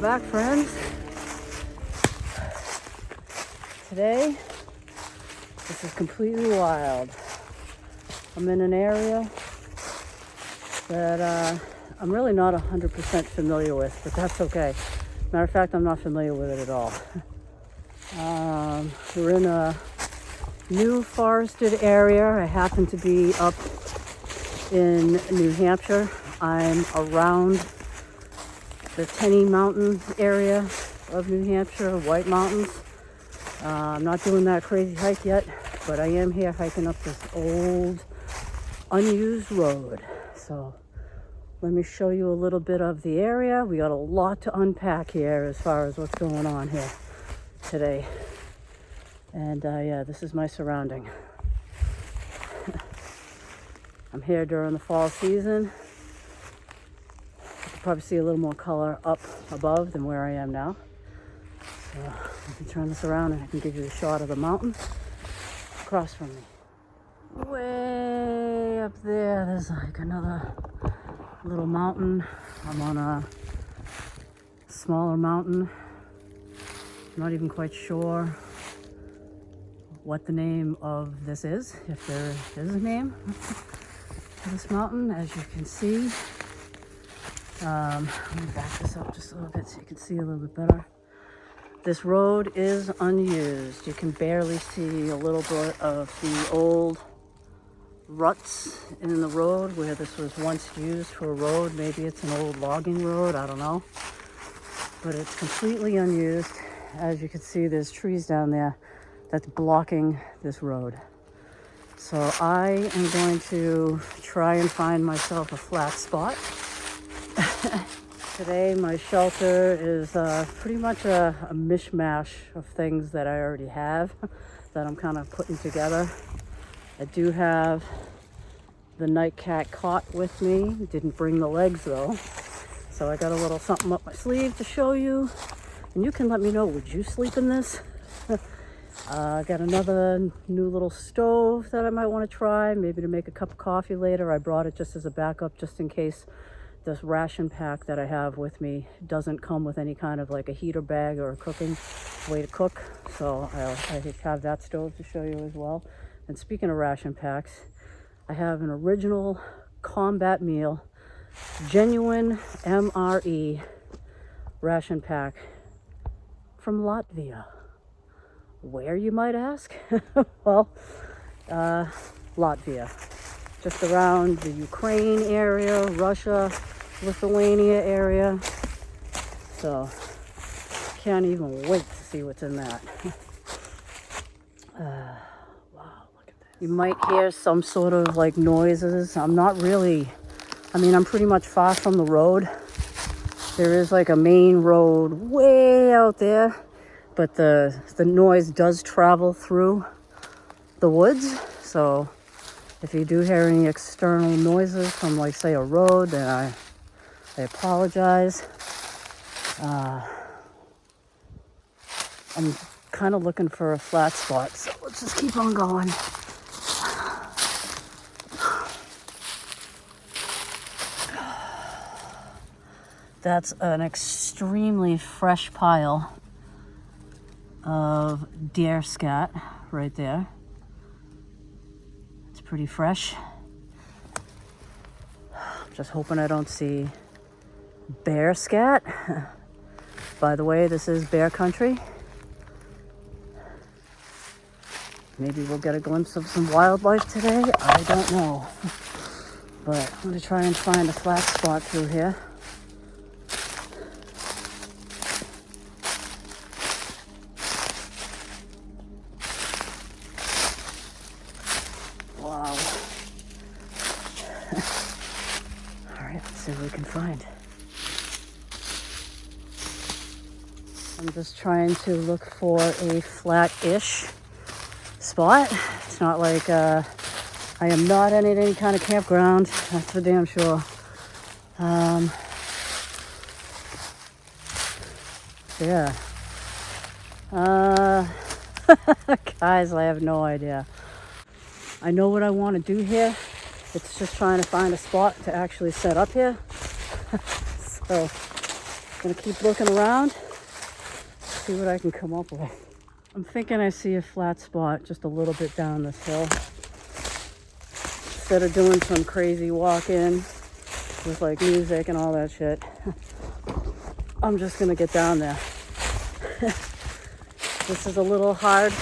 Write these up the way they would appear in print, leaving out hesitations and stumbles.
back, friends. Today, this is completely wild. I'm in an area that I'm really not 100% familiar with, but that's okay. Matter of fact, I'm not familiar with it at all. We're in a new forested area. I happen to be up in New Hampshire. I'm around the Tenny Mountain area of New Hampshire, White Mountains. I'm not doing that crazy hike yet, but I am here hiking up this old, unused road. So let me show you a little bit of the area. We got a lot to unpack here as far as what's going on here today. And yeah, this is my surrounding. I'm here during the fall season. You can probably see a little more color up above than where I am now. So I can turn this around and I can give you a shot of the mountain across from me. Way up there, there's like another little mountain. I'm on a smaller mountain. I'm not even quite sure what the name of this is, if there is a name to this mountain. As you can see, let me back this up just a little bit so you can see a little bit better. This road is unused. You can barely see a little bit of the old ruts in the road where this was once used for a road. Maybe it's an old logging road, I don't know. But it's completely unused. As you can see, there's trees down there that's blocking this road. So I am going to try and find myself a flat spot. Today my shelter is pretty much a mishmash of things that I already have that I'm kind of putting together. I do have the nightcat cot with me. Didn't bring the legs though. So I got a little something up my sleeve to show you. And you can let me know, would you sleep in this? I got another new little stove that I might want to try, maybe to make a cup of coffee later. I brought it just as a backup, just in case this ration pack that I have with me doesn't come with any kind of like a heater bag or a cooking way to cook. So I have that stove to show you as well. And speaking of ration packs, I have an original combat meal, genuine MRE ration pack from Latvia. Where, you might ask? Well, Latvia. Just around the Ukraine area, Russia, Lithuania area. So, can't even wait to see what's in that. Wow, look at this. You might hear some sort of like noises. I'm not really, I'm pretty much far from the road. There is like a main road way out there, but the noise does travel through the woods. So if you do hear any external noises from, like, say, a road, then I apologize. I'm kind of looking for a flat spot, so let's just keep on going. That's an extremely fresh pile of deer scat right there. It's pretty fresh. I'm just hoping I don't see bear scat. By the way, this is bear country. Maybe we'll get a glimpse of some wildlife today. I don't know. But I'm going to try and find a flat spot through here. Wow. All right, let's see what we can find. I'm just trying to look for a flat-ish spot. It's not like I am not at any kind of campground, that's for damn sure. Yeah. Guys, I have no idea. I know what I want to do here. It's just trying to find a spot to actually set up here. So Gonna keep looking around, see what I can come up with. I'm thinking I see a flat spot just a little bit down this hill. Instead of doing some crazy walk-in with like music and all that shit, I'm just gonna get down there. This is a little hard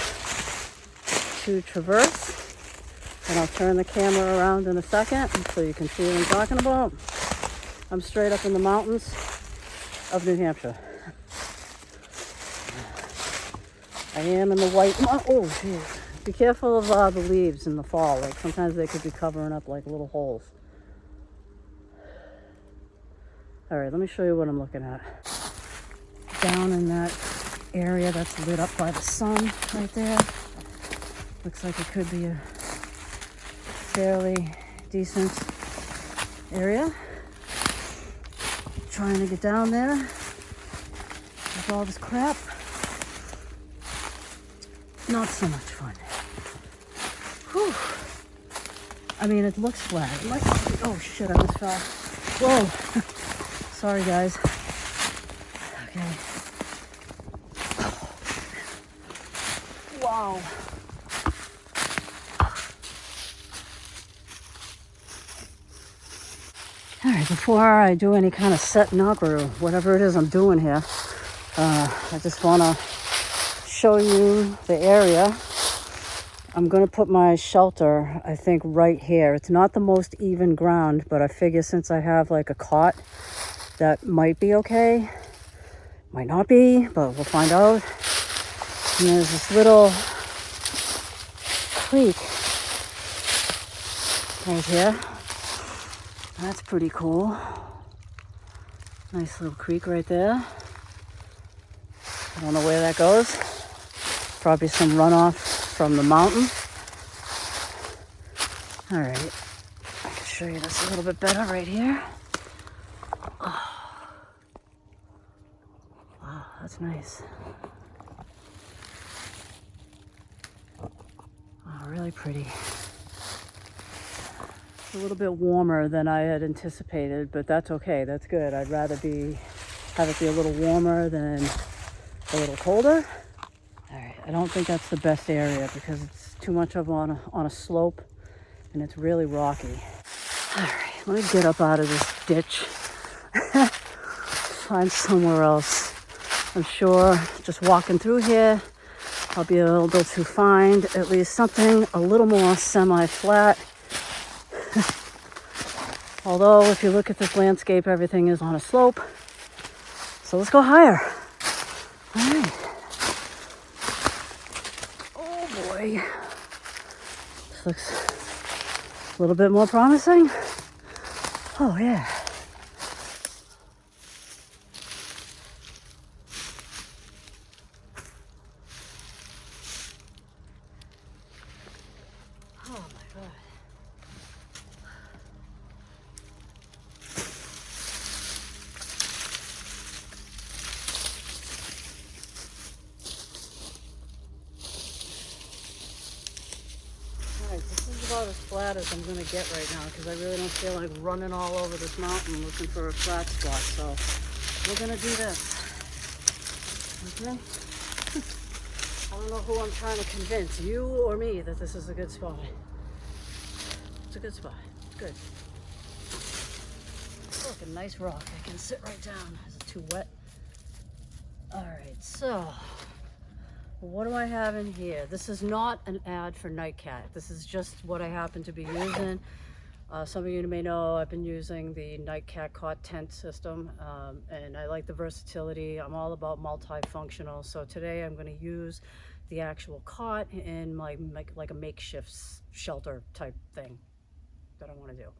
to traverse, and I'll turn the camera around in a second so you can see what I'm talking about. I'm straight up in the mountains of New Hampshire. I am in the white, oh geez. Be careful of the leaves in the fall. Like sometimes they could be covering up like little holes. All right, let me show you what I'm looking at. Down in that area that's lit up by the sun right there. Looks like it could be a fairly decent area. Trying to get down there with all this crap. Not so much fun. Whew. I mean, it looks flat. It might not be, oh shit, I just fell. Whoa. Sorry, guys. Okay. Wow. All right, before I do any kind of setting up or whatever it is I'm doing here, I just want to show you the area. I'm going to put my shelter, I think, right here. It's not the most even ground, but I figure since I have like a cot, that might be okay. Might not be, but we'll find out. And there's this little creek right here. That's pretty cool. Nice little creek right there. I don't know where that goes. Probably some runoff from the mountain. All right, I can show you this a little bit better right here. Oh. Wow, that's nice. Oh, really pretty. It's a little bit warmer than I had anticipated, but that's okay. That's good. I'd rather have it be a little warmer than a little colder. All right, I don't think that's the best area because it's too much of on a slope and it's really rocky. All right, let me get up out of this ditch. Find somewhere else. I'm sure just walking through here, I'll be able to find at least something a little more semi-flat. Although if you look at this landscape, everything is on a slope. So let's go higher. All right. Oh boy. This looks a little bit more promising. Oh yeah. Oh my God. Alright, this is about as flat as I'm going to get right now because I really don't feel like running all over this mountain looking for a flat spot. So we're going to do this. Okay? I don't know who I'm trying to convince, you or me, that this is a good spot. It's a good spot. It's good. Look, a nice rock. I can sit right down. Is it too wet? Alright, so what do I have in here? This is not an ad for Nightcat. This is just what I happen to be using. Some of you may know I've been using the Nightcat cot tent system, and I like the versatility. I'm all about multifunctional. So today I'm going to use the actual cot in like a makeshift shelter type thing that I want to do.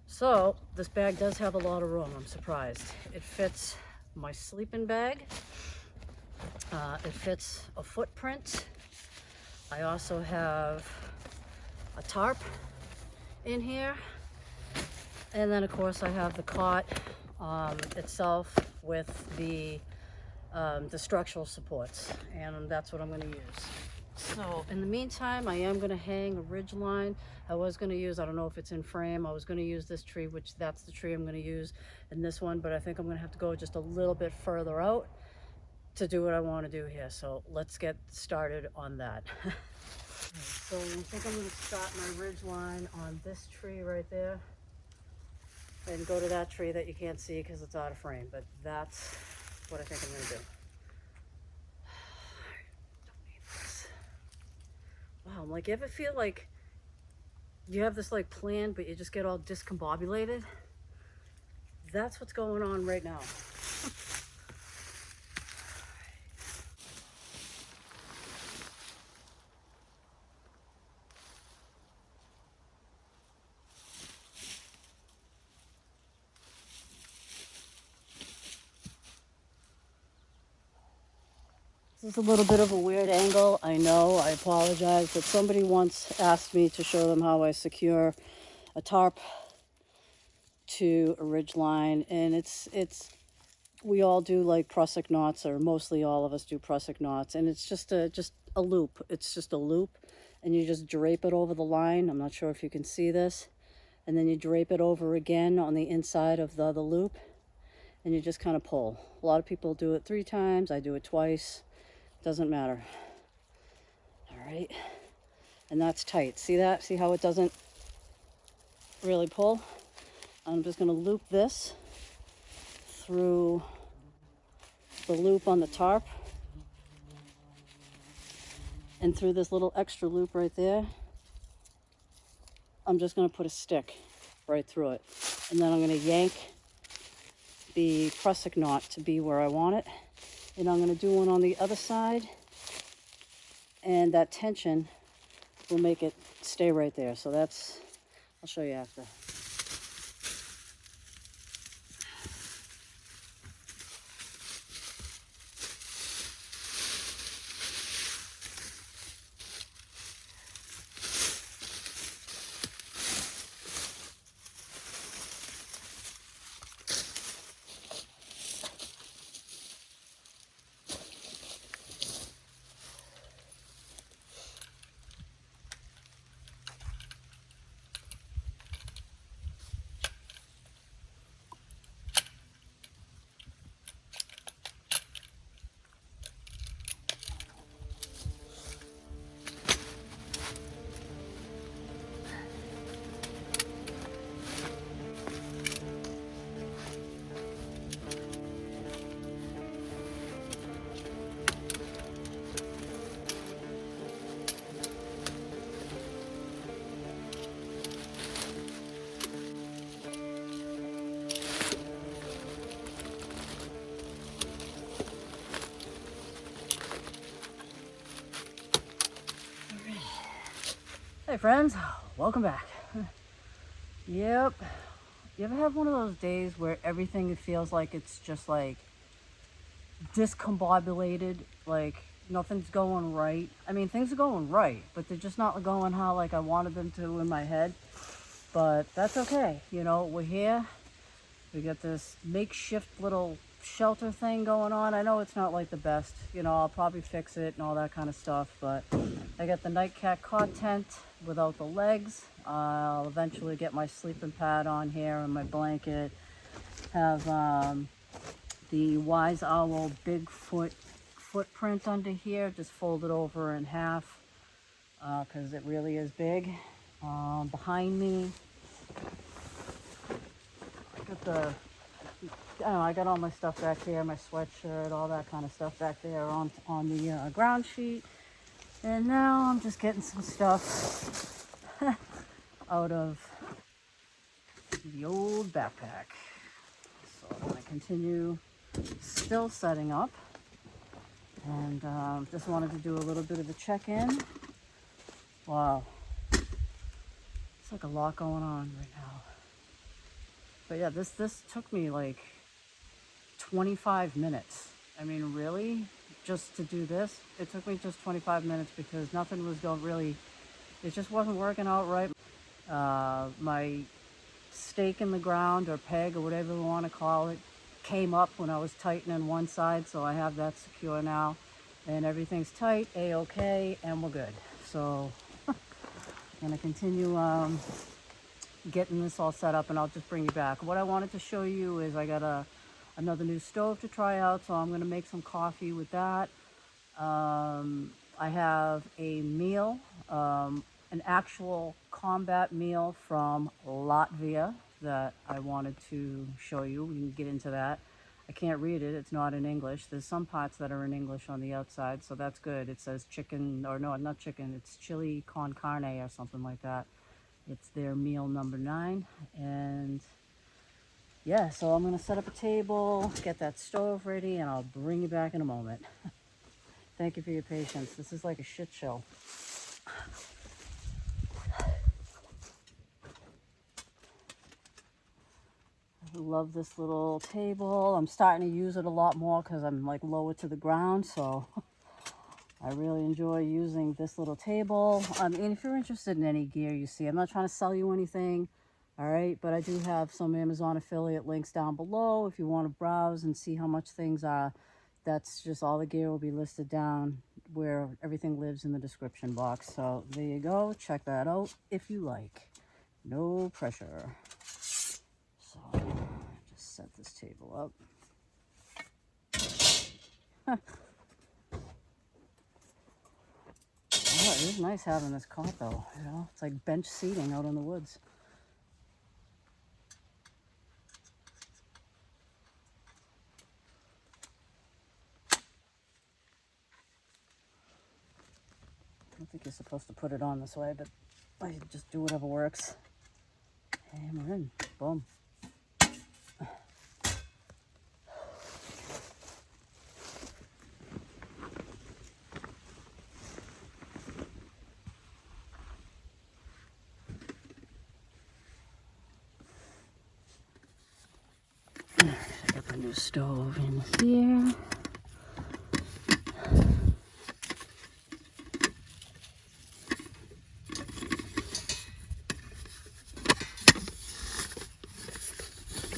So this bag does have a lot of room. I'm surprised. It fits my sleeping bag. It fits a footprint. I also have a tarp in here, and then of course I have the cot itself with the structural supports, and that's what I'm going to use. So in the meantime, I am going to hang a ridge line. I was going to use, I don't know if it's in frame, I was going to use this tree, which that's the tree I'm going to use in this one, but I think I'm going to have to go just a little bit further out to do what I want to do here. So let's get started on that. So I think I'm going to start my ridge line on this tree right there and go to that tree that you can't see because it's out of frame, but that's what I think I'm going to do. Wow, I'm like, you ever feel like you have this like plan, but you just get all discombobulated? That's what's going on right now. This is a little bit of a weird angle. I know, I apologize, but somebody once asked me to show them how I secure a tarp to a ridge line, and we all do like prusik knots, or mostly all of us do prusik knots, and it's just a loop. It's just a loop, and you just drape it over the line. I'm not sure if you can see this, and then you drape it over again on the inside of the other loop, and you just kind of pull. A lot of people do it 3 times. I do it twice. Doesn't matter. All right, and that's tight. See that? See how it doesn't really pull? I'm just going to loop this through the loop on the tarp and through this little extra loop right there. I'm just going to put a stick right through it, and then I'm going to yank the prusik knot to be where I want it, and I'm going to do one on the other side, and that tension will make it stay right there. So that's, I'll show you after. Hey friends, welcome back. Yep. You ever have one of those days where everything feels like it's just like discombobulated, like nothing's going right? I mean, things are going right, but they're just not going how like I wanted them to in my head. But that's okay. You know, we're here. We got this makeshift little shelter thing going on. I know it's not like the best. You know, I'll probably fix it and all that kind of stuff, but I got the nightcat cot tent without the legs. I'll eventually get my sleeping pad on here and my blanket. Have the Wise Owl Bigfoot footprint under here, just fold it over in half because it really is big. Behind me, I got all my stuff back here, my sweatshirt, all that kind of stuff back there on the ground sheet. And now I'm just getting some stuff out of the old backpack. So I'm going to continue still setting up. And just wanted to do a little bit of a check-in. Wow. It's like a lot going on right now. But yeah, this took me like 25 minutes. I mean, really? Just to do this? It took me just 25 minutes because nothing was going really, it just wasn't working out right. My stake in the ground or peg or whatever you want to call it came up when I was tightening one side, so I have that secure now. and everything's tight, a-okay, and we're good. So I'm gonna continue getting this all set up, and I'll just bring you back. What I wanted to show you is I got another new stove to try out, so I'm gonna make some coffee with that. I have a meal, an actual combat meal from Latvia that I wanted to show you. We can get into that. I can't read it, it's not in English. There's some parts that are in English on the outside, so that's good. It says chicken, or no, not chicken, it's chili con carne or something like that. It's their meal number 9. And yeah, so I'm gonna set up a table, get that stove ready, and I'll bring you back in a moment. Thank you for your patience. This is like a shit show. I love this little table. I'm starting to use it a lot more because I'm like lower to the ground, so I really enjoy using this little table. And if you're interested in any gear you see, I'm not trying to sell you anything, all right? But I do have some Amazon affiliate links down below if you want to browse and see how much things are. That's just all the gear will be listed down where everything lives in the description box. So there you go. Check that out if you like. No pressure. So just set this table up. Oh, it is nice having this cot though, you know? It's like bench seating out in the woods. I don't think you're supposed to put it on this way, but I just do whatever works. And we're in. Boom. I got the new stove in here.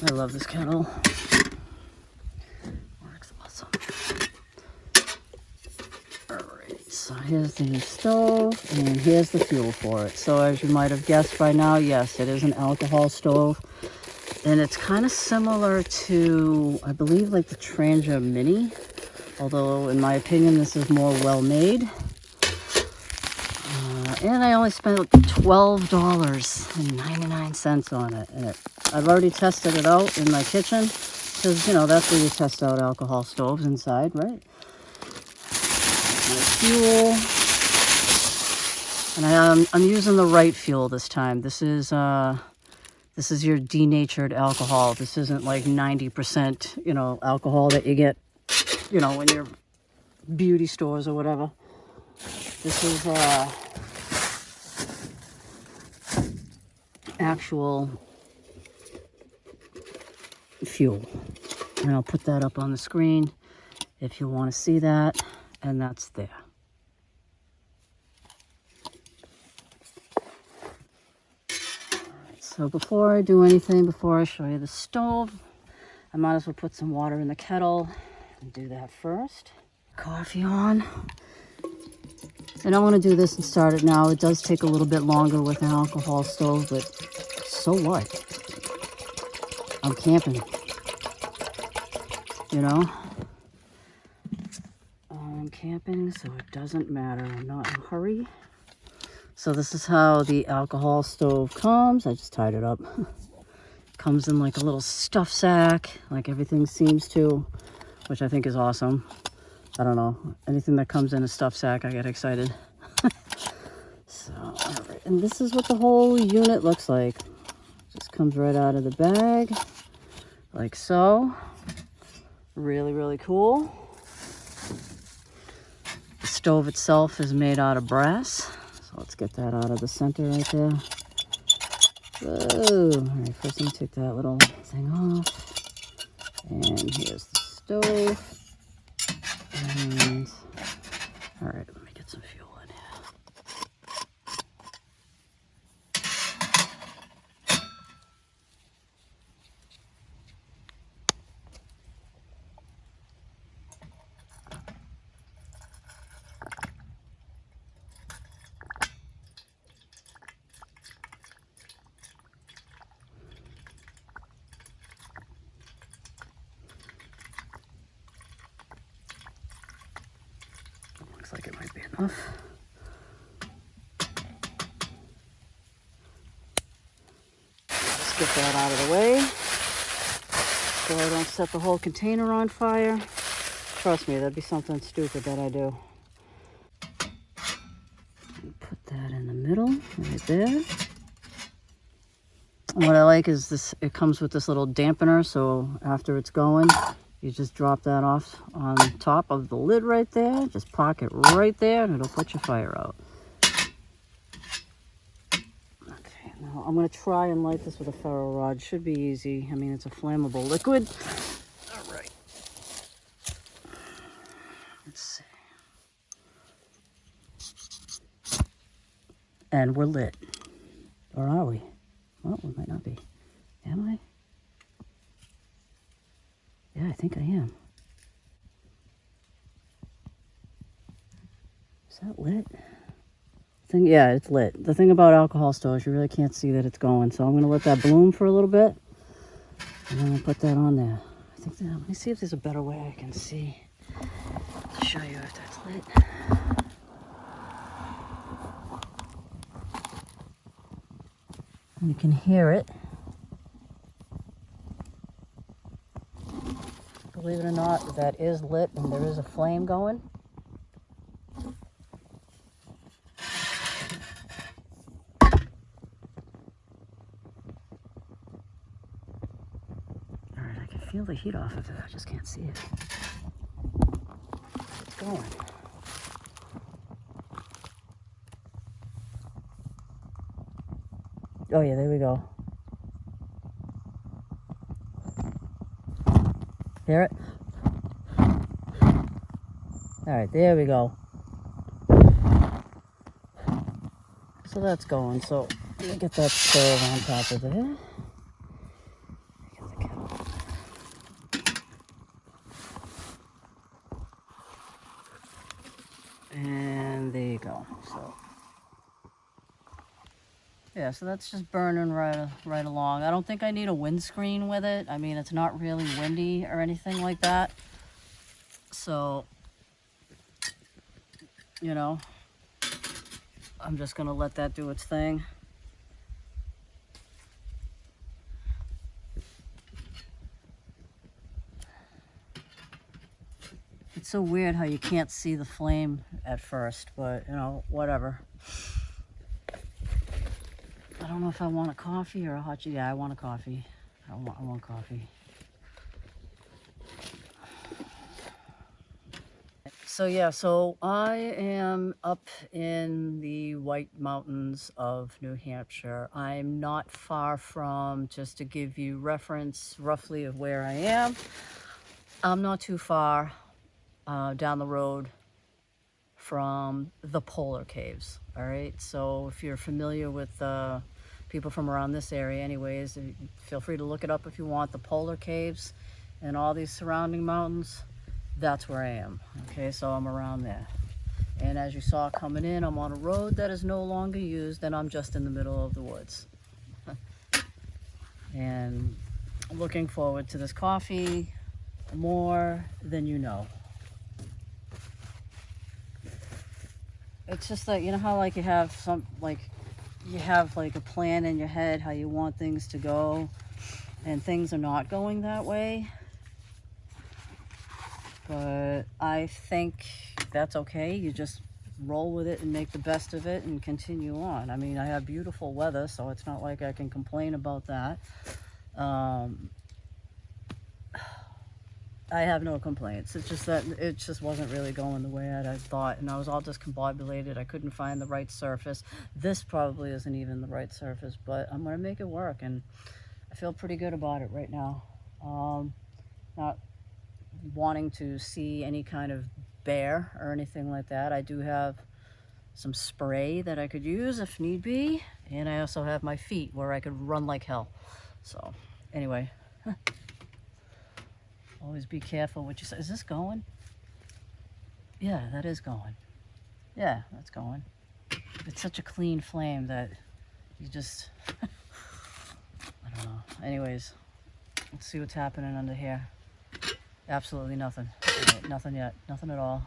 I love this kettle. Works awesome. Alright, so here's the new stove, and here's the fuel for it. So as you might have guessed by now, yes, it is an alcohol stove. And it's kind of similar to, I believe, like the Trangia Mini. Although, in my opinion, this is more well-made. And I only spent $12.99 on it. And I've already tested it out in my kitchen. Because, you know, that's where you test out alcohol stoves inside, right? My fuel. And I'm using the right fuel this time. This is your denatured alcohol. This isn't like 90%, you know, alcohol that you get, you know, in your beauty stores or whatever. This is actual fuel. And I'll put that up on the screen if you want to see that. And that's there. So before I do anything, before I show you the stove, I might as well put some water in the kettle and do that first. Coffee on. And I want to do this and start it now. It does take a little bit longer with an alcohol stove, but so what? I'm camping, you know? I'm camping, so it doesn't matter. I'm not in a hurry. So this is how the alcohol stove comes. I just tied it up. Comes in like a little stuff sack, like everything seems to, which I think is awesome. I don't know. Anything that comes in a stuff sack, I get excited. So, all right. And this is what the whole unit looks like. Just comes right out of the bag, like so. Really, really cool. The stove itself is made out of brass. So let's get that out of the center right there. Whoa. All right, first let me take that little thing off. And here's the stove. And, all right, let me get some fuel in here. Looks like it might be enough. Let's get that out of the way so I don't set the whole container on fire. Trust me, that'd be something stupid that I do. Put that in the middle, right there. What I like is this, it comes with this little dampener, so after it's going, you just drop that off on top of the lid right there. Just park it right there and it'll put your fire out. Okay, now I'm going to try and light this with a ferro rod. Should be easy. I mean, it's a flammable liquid. All right. Let's see. And we're lit. Or are we? Well, we might not be. Am I? Yeah, I think I am. Is that lit? Yeah, it's lit. The thing about alcohol stoves, you really can't see that it's going. So I'm going to let that bloom for a little bit. And then I'll put that on there. I think that, let me see if there's a better way I can see to show you if that's lit. You can hear it. Believe it or not, that is lit and there is a flame going. Alright, I can feel the heat off of it, I just can't see it. It's going. Oh yeah, there we go. Hear it? Alright, there we go. So that's going. So let me get that stove on top of there. Get the kettle. And there you go. So yeah, so that's just burning right along. I don't think I need a windscreen with it. I mean, it's not really windy or anything like that. So, you know, I'm just gonna let that do its thing. It's so weird how you can't see the flame at first, but you know, whatever. I don't know if I want a coffee or a hot tea. Yeah, I want a coffee. I want coffee. So yeah, so I am up in the White Mountains of New Hampshire. I'm not far from, just to give you reference roughly of where I am, I'm not too far down the road from the polar caves. All right, so if you're familiar with people from around this area anyways, feel free to look it up if you want. The polar caves and all these surrounding mountains, that's where I am. Okay, so I'm around there. And as you saw coming in, I'm on a road that is no longer used, and I'm just in the middle of the woods. And I'm looking forward to this coffee more than you know. It's just that, you know how like you have some, like you have like a plan in your head how you want things to go, and things are not going that way. But I think that's okay. You just roll with it and make the best of it and continue on. I mean, I have beautiful weather, so it's not like I can complain about that. I have no complaints. It's just that it just wasn't really going the way I thought, and I was all discombobulated. I couldn't find the right surface. This probably isn't even the right surface, but I'm gonna make it work, and I feel pretty good about it right now. Not wanting to see any kind of bear or anything like that. I do have some spray that I could use if need be, and I also have my feet where I could run like hell. So anyway. Always be careful what you say. Is this going? Yeah, that is going. Yeah, that's going. It's such a clean flame that you just, I don't know. Anyways, let's see what's happening under here. Absolutely nothing. Right, nothing yet. Nothing at all.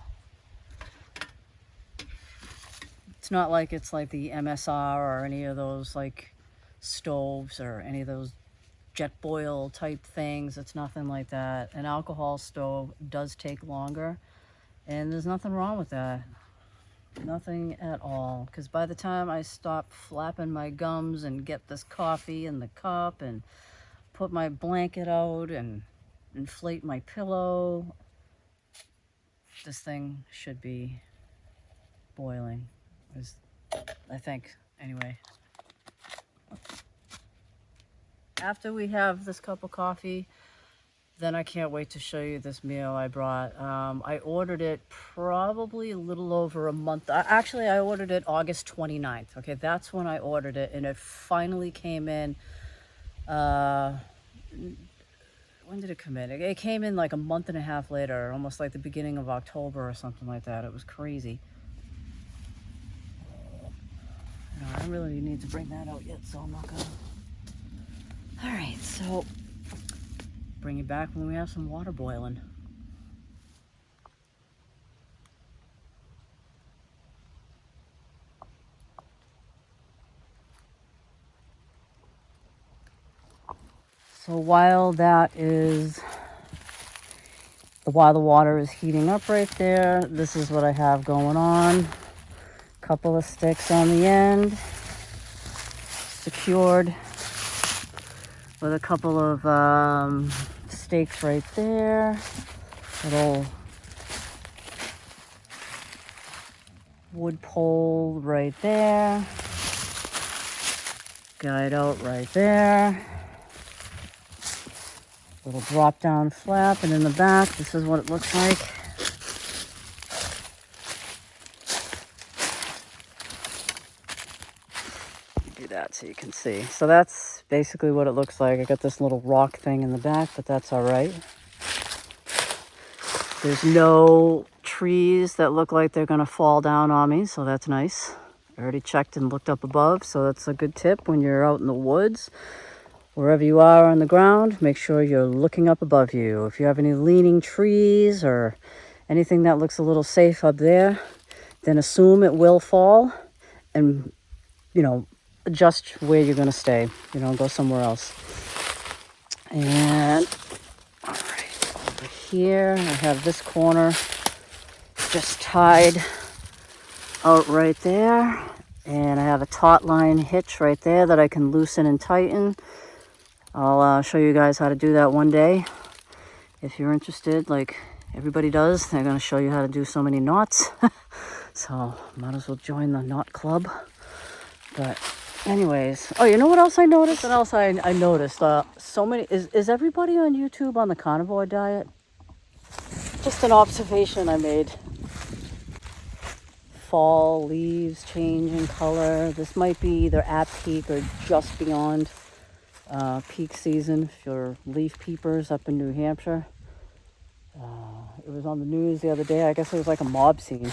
It's not like it's like the MSR or any of those like stoves or any of those jet boil type things. It's nothing like that. An alcohol stove does take longer, and there's nothing wrong with that. Nothing at all. Because by the time I stop flapping my gums and get this coffee in the cup and put my blanket out and inflate my pillow, this thing should be boiling, I think, anyway. After we have this cup of coffee, then I can't wait to show you this meal I brought. I ordered it probably a little over a month. Actually, I ordered it August 29th. Okay, that's when I ordered it, and it finally came in. When did it come in? It came in like a month and a half later, almost like the beginning of October or something like that. It was crazy. I don't really need to bring that out yet, so I'm not gonna. All right, so bring it back when we have some water boiling. So while the water is heating up right there, this is what I have going on. Couple of sticks on the end, secured with a couple of stakes right there. Little wood pole right there. Guide out right there. Little drop down flap, and in the back, this is what it looks like. Do that so you can see. So that's basically what it looks like. I got this little rock thing in the back, but that's all right. There's no trees that look like they're gonna fall down on me, so that's nice. I already checked and looked up above, so that's a good tip when you're out in the woods. Wherever you are on the ground, make sure you're looking up above you. If you have any leaning trees or anything that looks a little safe up there, then assume it will fall and, adjust where you're going to stay. Go somewhere else. And, all right, over here, I have this corner just tied out right there. And I have a taut line hitch right there that I can loosen and tighten. I'll show you guys how to do that one day. If you're interested, like everybody does, they're going to show you how to do so many knots. So might as well join the knot club. But anyways, oh, you know what else I noticed? What else I noticed? So many, is everybody on YouTube on the carnivore diet? Just an observation I made. Fall leaves change in color. This might be either at peak or just beyond peak season for leaf peepers up in New Hampshire. It was on the news the other day. I guess it was like a mob scene.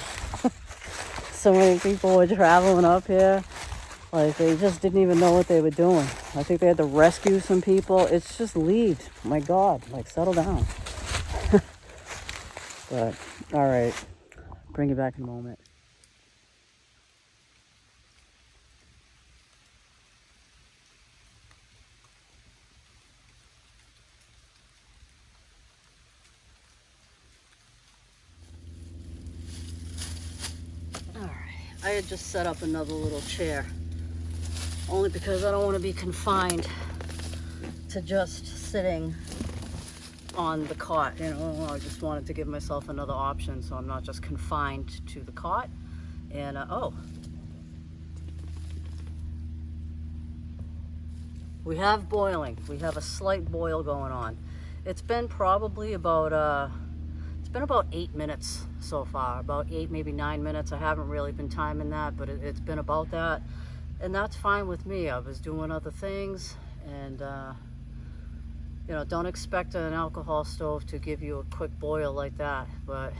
So many people were traveling up here. Like they just didn't even know what they were doing. I think they had to rescue some people. It's just leaves. My God, like settle down. But all right, bring it back in a moment. I had just set up another little chair, only because I don't want to be confined to just sitting on the cot. I just wanted to give myself another option, so I'm not just confined to the cot. And we have boiling. We have a slight boil going on. It's been probably about 8 minutes so far, about 8, maybe 9 minutes. I haven't really been timing that, but it's been about that, and that's fine with me. I was doing other things, and don't expect an alcohol stove to give you a quick boil like that, but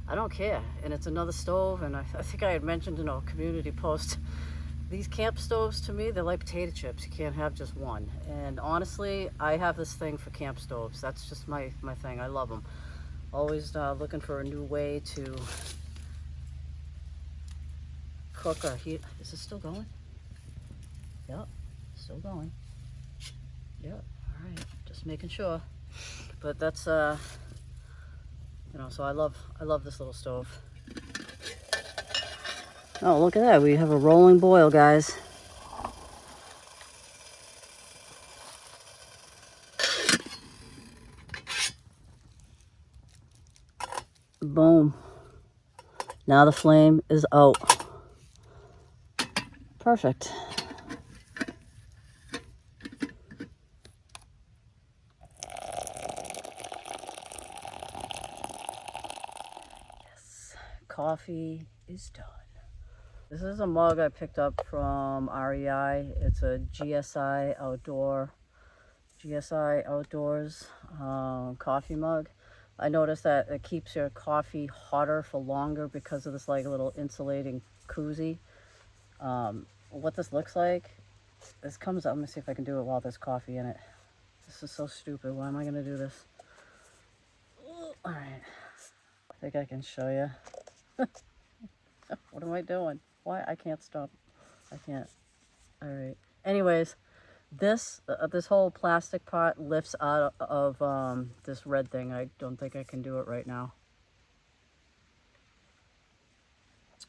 I don't care. And it's another stove, and I think I had mentioned in a community post, these camp stoves, to me, they're like potato chips. You can't have just one. And honestly, I have this thing for camp stoves. That's just my thing. I love them. Always looking for a new way to cooker. Is it still going? Yep, still going. Yep, all right, just making sure. But that's, you know, so I love this little stove. Oh, look at that, we have a rolling boil, guys. Boom. Now the flame is out. Perfect. Yes, coffee is done. This is a mug I picked up from REI. It's a GSI Outdoors coffee mug. I noticed that it keeps your coffee hotter for longer because of this like little insulating koozie. What this looks like, this comes up. Let me see if I can do it while there's coffee in it. This is so stupid. Why am I gonna do this? All right, I think I can show you. What am I doing? Why? I can't stop. I can't. All right. Anyways, this whole plastic pot lifts out of this red thing. I don't think I can do it right now.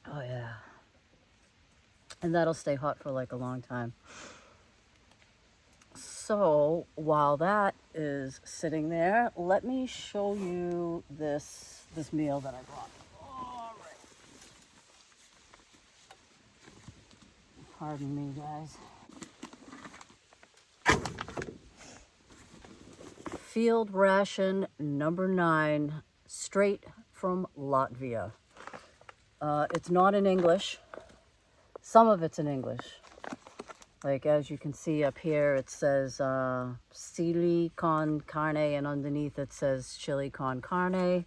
Oh yeah. And that'll stay hot for like a long time. So while that is sitting there, let me show you this meal that I brought. All right. Pardon me, guys. Field ration number 9, straight from Latvia. It's not in English. Some of it's in English. Like as you can see up here, it says chili con carne, and underneath it says chili con carne.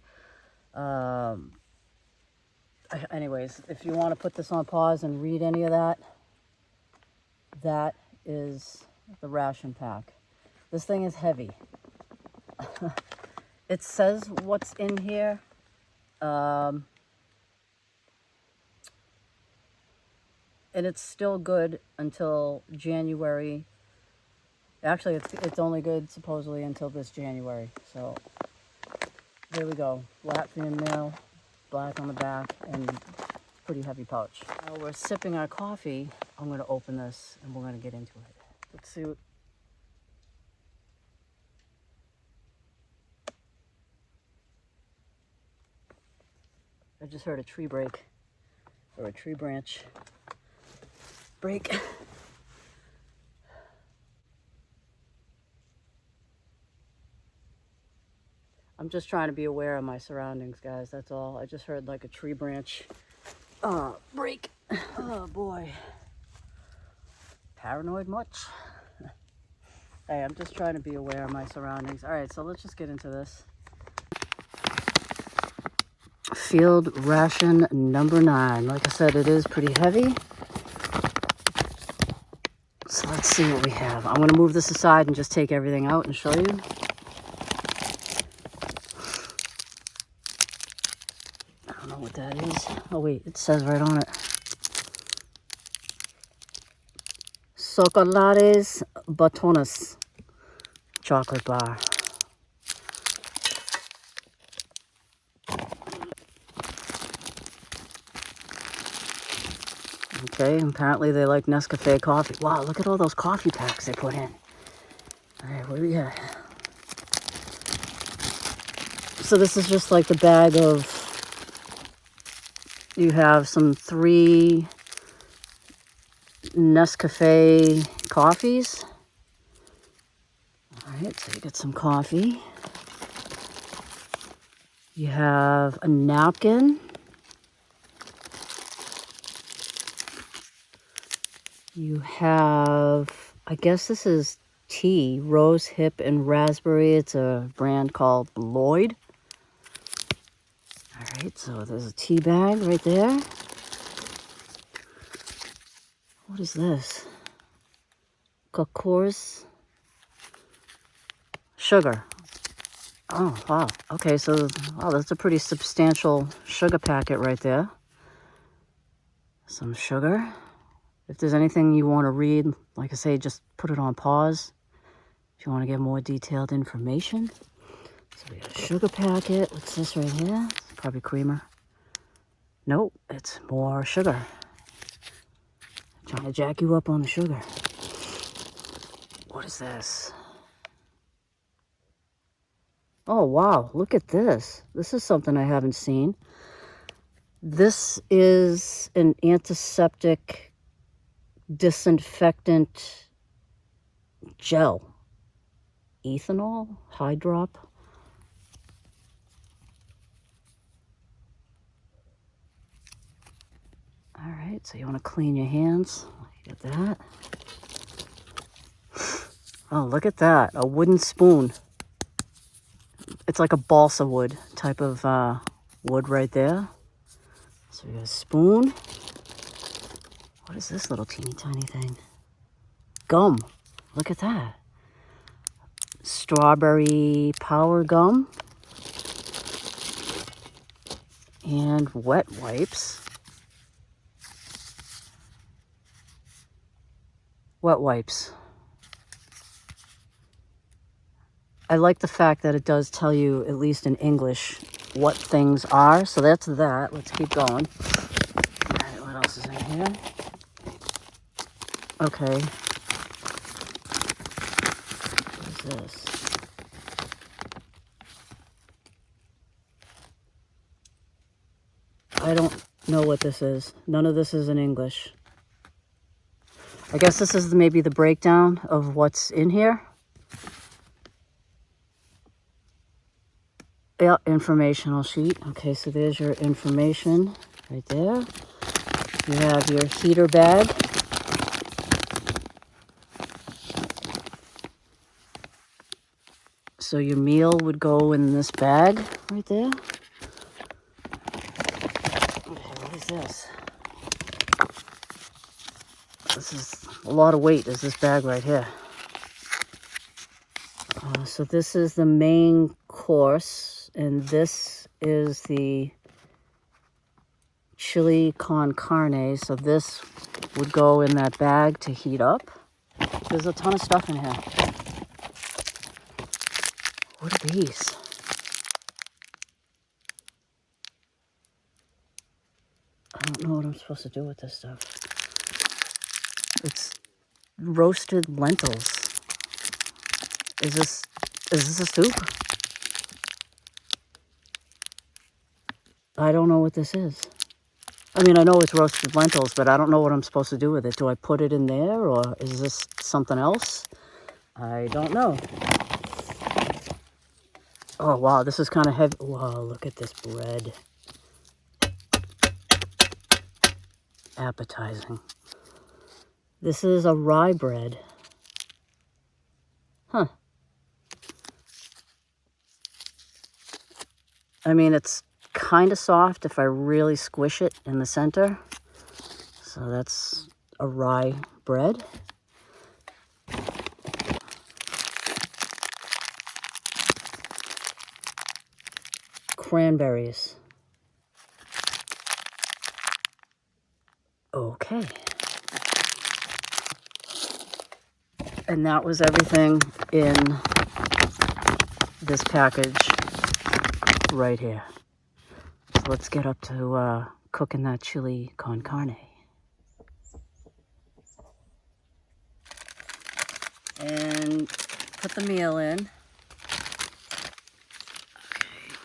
Anyways, if you want to put this on pause and read any of that, that is the ration pack. This thing is heavy. It says what's in here. And it's still good until January. Actually, it's only good supposedly until this January. So there we go. Latvian mail, black on the back, and pretty heavy pouch. While we're sipping our coffee, I'm going to open this and we're going to get into it. Let's see what... I just heard a tree break, or a tree branch break. I'm just trying to be aware of my surroundings, guys. That's all. I just heard like a tree branch break. Oh boy. Paranoid much? Hey, I'm just trying to be aware of my surroundings. All right, so let's just get into this. Field ration number 9. Like I said, it is pretty heavy. So let's see what we have. I'm going to move this aside and just take everything out and show you. I don't know what that is. Oh wait, it says right on it. Chocolates Batones chocolate bar. Okay, apparently they like Nescafe coffee. Wow, look at all those coffee packs they put in. All right, what do we got? So this is just like the bag of, you have some 3 Nescafe coffees. All right, so you get some coffee. You have a napkin. You have, I guess this is tea, rose hip and raspberry. It's a brand called Lloyd. All right, so there's a tea bag right there. What is this? Cocours sugar. Oh, wow. Okay, so, wow, that's a pretty substantial sugar packet right there. some sugar. If there's anything you want to read, like I say, just put it on pause. If you want to get more detailed information. So we got a sugar packet. What's this right here? It's probably creamer. Nope, it's more sugar. Trying to jack you up on the sugar. What is this? Oh, wow, look at this. This is something I haven't seen. This is an antiseptic disinfectant gel. Ethanol, high drop. All right, so you want to clean your hands. You got that. Oh, look at that, a wooden spoon. It's like a balsa wood type of wood right there. So we got a spoon. What is this little teeny tiny thing? Gum. Look at that. Strawberry power gum. And wet wipes. Wet wipes. I like the fact that it does tell you, at least in English, what things are. So that's that. Let's keep going. All right, what else is in here? Okay. What is this? I don't know what this is. None of this is in English. I guess this is maybe the breakdown of what's in here. Yeah, informational sheet. Okay, so there's your information right there. You have your heater bag. So your meal would go in this bag right there. Okay, what is this? This is a lot of weight, is this bag right here. So this is the main course, and this is the chili con carne. So this would go in that bag to heat up. There's a ton of stuff in here. What are these? I don't know what I'm supposed to do with this stuff. It's roasted lentils. Is this a soup? I don't know what this is. I mean, I know it's roasted lentils, but I don't know what I'm supposed to do with it. Do I put it in there, or is this something else? I don't know. Oh, wow, this is kind of heavy. Wow, look at this bread. Appetizing. This is a rye bread. Huh. I mean, it's kind of soft if I really squish it in the center. So that's a rye bread. Cranberries. Okay. And that was everything in this package right here. So let's get up to cooking that chili con carne. And put the meal in. Okay,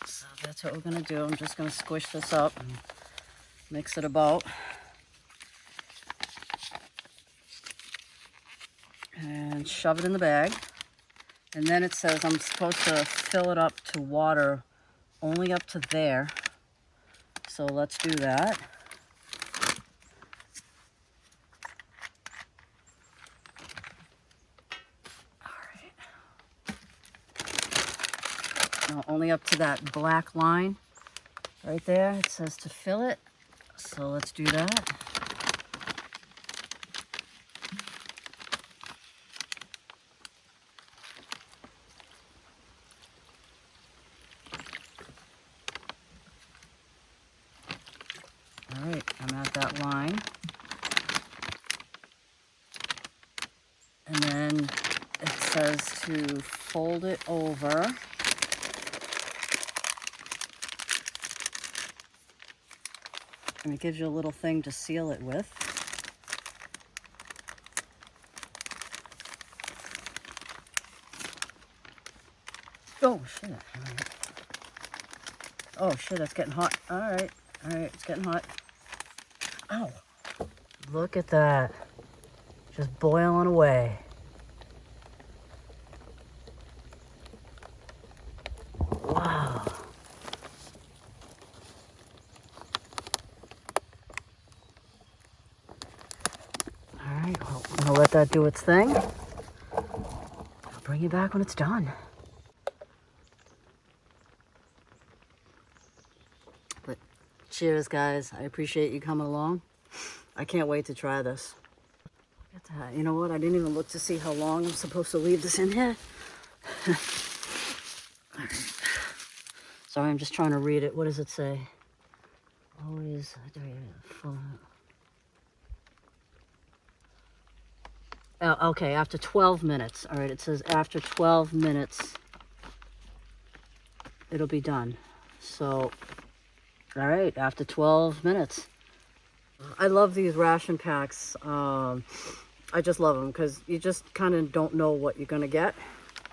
so that's what we're gonna do. I'm just gonna squish this up and mix it about. And shove it in the bag. And then it says I'm supposed to fill it up to water only up to there. So let's do that. Now, only up to that black line right there. It says to fill it. So let's do that. All right, I'm at that line. And then it says to fold it over. And it gives you a little thing to seal it with. Oh, shit. Oh, shit, that's getting hot. All right, it's getting hot. Ow. Look at that. Just boiling away. Wow. All right, well, I'm gonna let that do its thing. I'll bring you back when it's done. But cheers, guys. I appreciate you coming along. I can't wait to try this. Look at that. You know what? I didn't even look to see how long I'm supposed to leave this in here. All right. Sorry, I'm just trying to read it. What does it say? Always full. Oh, okay, after 12 minutes. All right, it says after 12 minutes, it'll be done. So, all right, after 12 minutes. I love these ration packs. I just love them because you just kind of don't know what you're going to get.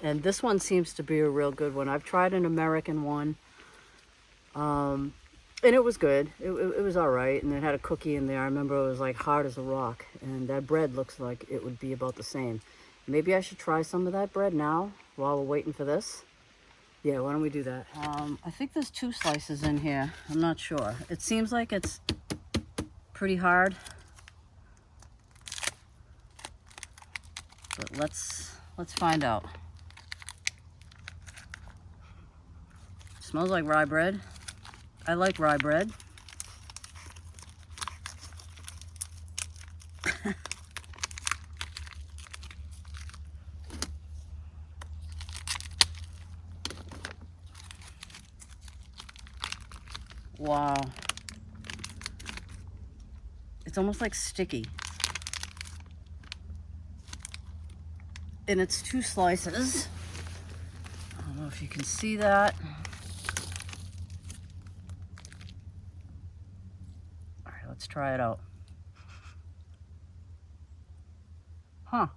And this one seems to be a real good one. I've tried an American one. And it was good. It was all right. And it had a cookie in there. I remember it was like hard as a rock. And that bread looks like it would be about the same. Maybe I should try some of that bread now while we're waiting for this. Yeah, why don't we do that? I think there's 2 slices in here. I'm not sure. It seems like it's pretty hard. But let's find out. Smells like rye bread. I like rye bread. Wow. It's almost like sticky. And it's 2 slices. I don't know if you can see that. All right, let's try it out. Huh.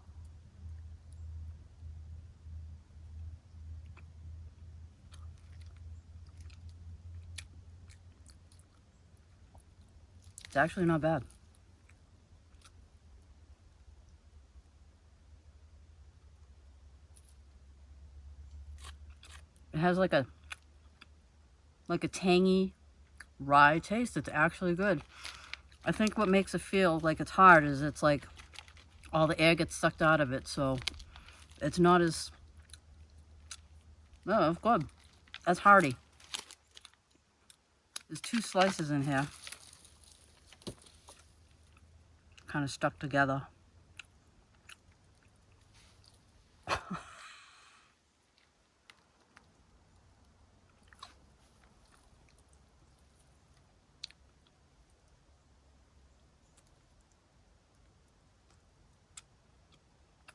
It's actually not bad. It has like a tangy rye taste. It's actually good. I think what makes it feel like it's hard is it's like all the air gets sucked out of it, so it's not as, no, it's good. That's hearty. There's 2 slices in here. Kind of stuck together.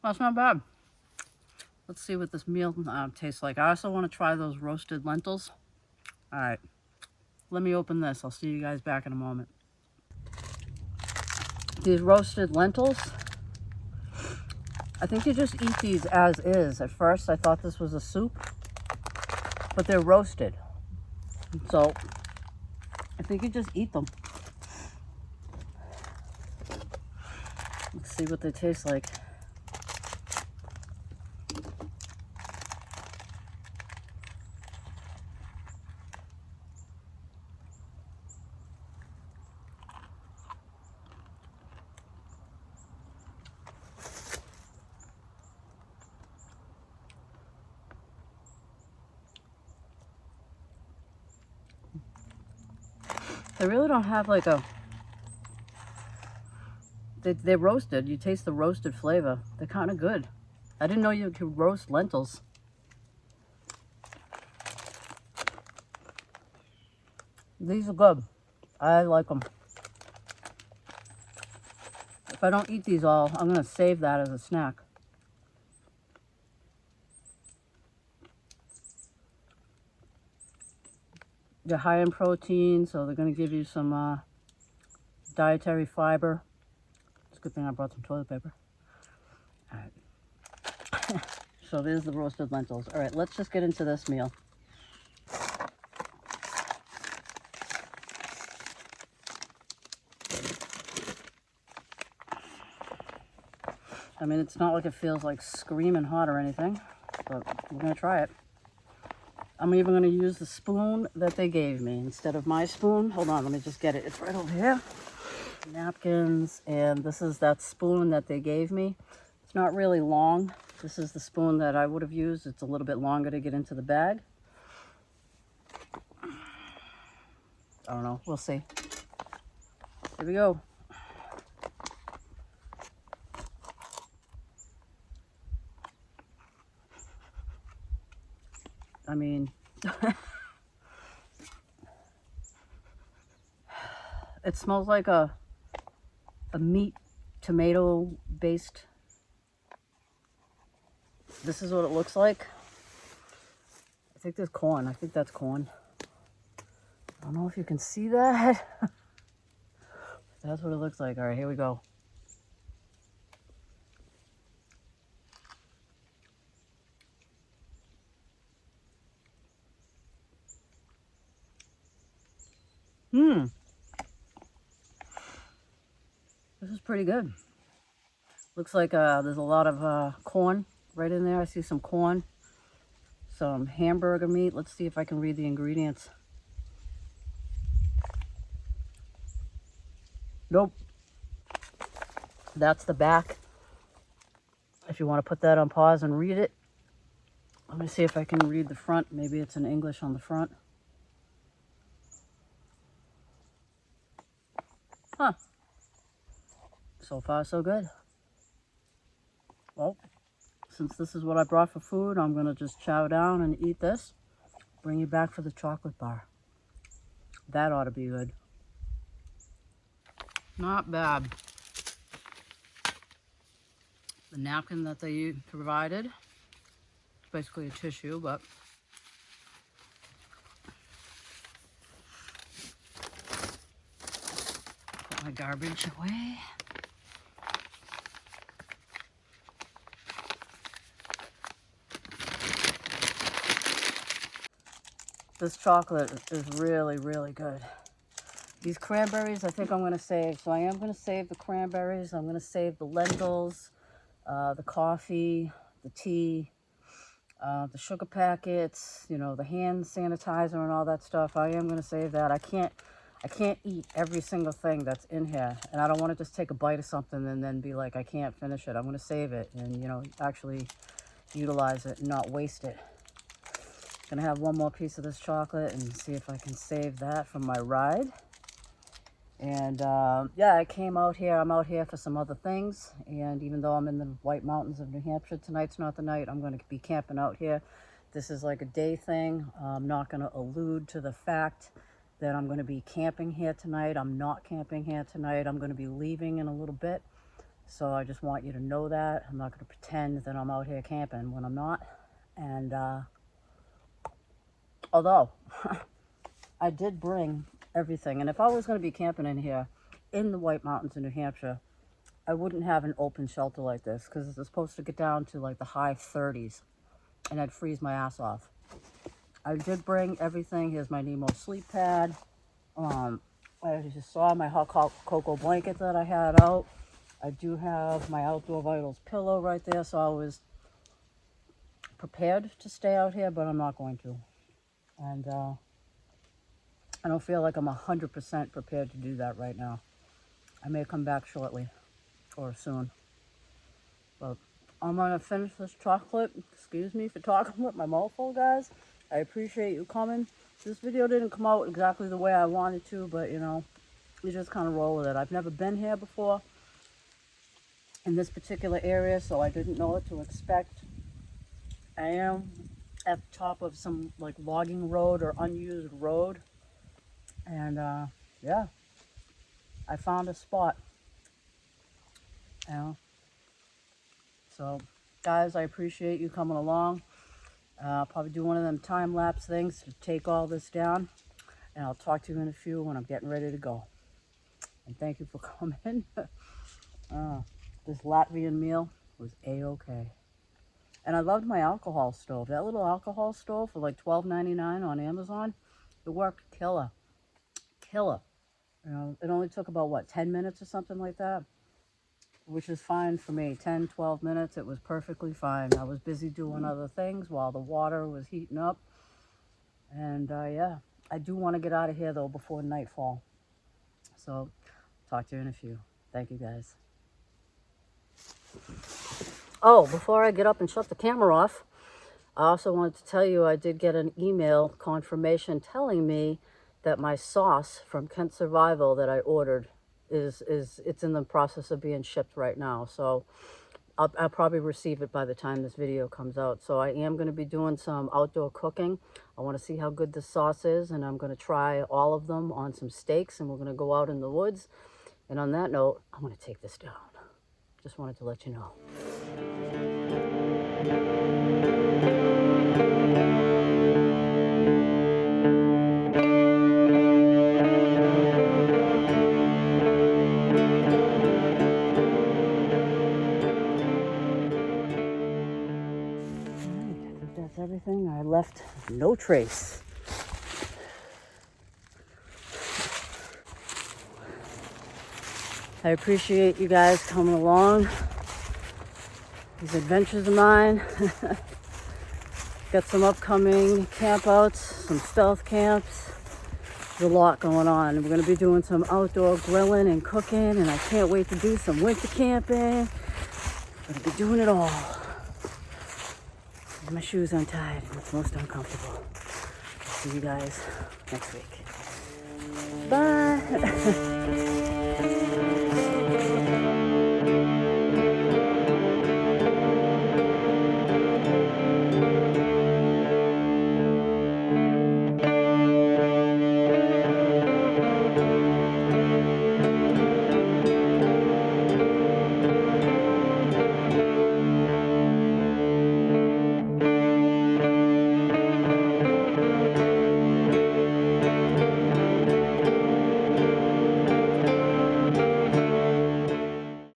That's not bad. Let's see what this meal tastes like. I also want to try those roasted lentils. All right, let me open this. I'll see you guys back in a moment. These roasted lentils, I think you just eat these as is. At first, I thought this was a soup, but they're roasted. So, I think you just eat them. Let's see what they taste like. They really don't have like a, they're roasted. You taste the roasted flavor. They're kind of good. I didn't know you could roast lentils. These are good. I like them. If I don't eat these all, I'm gonna save that as a snack. They're high in protein, so they're gonna give you some dietary fiber. It's a good thing I brought some toilet paper. All right. So there's the roasted lentils. All right, let's just get into this meal. I mean, it's not like it feels like screaming hot or anything, but we're gonna try it. I'm even gonna use the spoon that they gave me instead of my spoon. Hold on, let me just get it. It's right over here. Napkins, and this is that spoon that they gave me. It's not really long. This is the spoon that I would have used. It's a little bit longer to get into the bag. I don't know, we'll see. Here we go. I mean, it smells like a meat tomato based. This is what it looks like. I think there's corn. I think that's corn. I don't know if you can see that. That's what it looks like. All right, here we go. This is pretty good. Looks like there's a lot of corn right in there. I see some corn, some hamburger meat. Let's see if I can read the ingredients. Nope. That's the back. If you want to put that on pause and read it. Let me see if I can read the front. Maybe it's in English on the front. Huh. So far, so good. Well, since this is what I brought for food, I'm going to just chow down and eat this. Bring you back for the chocolate bar. That ought to be good. Not bad. The napkin that they provided, it's basically a tissue, but put my garbage away. This chocolate is really, really good. These cranberries, I think I'm going to save. So I am going to save the cranberries. I'm going to save the lentils, the coffee, the tea, the sugar packets, you know, the hand sanitizer and all that stuff. I am going to save that. I can't eat every single thing that's in here. And I don't want to just take a bite of something and then be like, I can't finish it. I'm going to save it and, you know, actually utilize it and not waste it. Gonna have one more piece of this chocolate and see if I can save that from my ride. And yeah, I came out here. I'm out here for some other things. And even though I'm in the White Mountains of New Hampshire, tonight's not the night. I'm going to be camping out here. This is like a day thing. I'm not going to allude to the fact that I'm going to be camping here tonight. I'm not camping here tonight. I'm going to be leaving in a little bit. So I just want you to know that. I'm not going to pretend that I'm out here camping when I'm not. And although I did bring everything, and if I was going to be camping in here in the White Mountains in New Hampshire, I wouldn't have an open shelter like this because it's supposed to get down to like the high 30s and I'd freeze my ass off. I did bring everything. Here's my Nemo sleep pad. I just saw my hot cocoa blanket that I had out. I do have my Outdoor Vitals pillow right there, so I was prepared to stay out here, but I'm not going to. And I don't feel like I'm 100% prepared to do that right now. I may come back shortly or soon. But I'm going to finish this chocolate. Excuse me for talking with my mouth full, guys. I appreciate you coming. This video didn't come out exactly the way I wanted to, but you know, you just kind of roll with it. I've never been here before in this particular area, so I didn't know what to expect. I am at the top of some like logging road or unused road. And yeah, I found a spot. you know. So, guys, I appreciate you coming along. I'll probably do one of them time-lapse things to take all this down. And I'll talk to you in a few when I'm getting ready to go. And thank you for coming. This Latvian meal was A-okay. And I loved my alcohol stove. That little alcohol stove for like $12.99 on Amazon, it worked killer. Killer. You know, it only took about, what, 10 minutes or something like that? Which is fine for me. 10, 12 minutes, it was perfectly fine. I was busy doing other things while the water was heating up. And yeah, I do want to get out of here though before nightfall. So, talk to you in a few. Thank you, guys. Oh, before I get up and shut the camera off, I also wanted to tell you I did get an email confirmation telling me that my sauce from Kent Survival that I ordered it's in the process of being shipped right now. So I'll probably receive it by the time this video comes out. So I am going to be doing some outdoor cooking. I want to see how good the sauce is, and I'm going to try all of them on some steaks, and we're going to go out in the woods. And on that note, I'm going to take this down. Just wanted to let you know. I think that's everything. I left no trace. I appreciate you guys coming along. These adventures of mine. Got some upcoming campouts, some stealth camps. There's a lot going on. We're going to be doing some outdoor grilling and cooking, and I can't wait to do some winter camping. I'm going to be doing it all. With my shoes untied, and it's most uncomfortable. See you guys next week. Bye.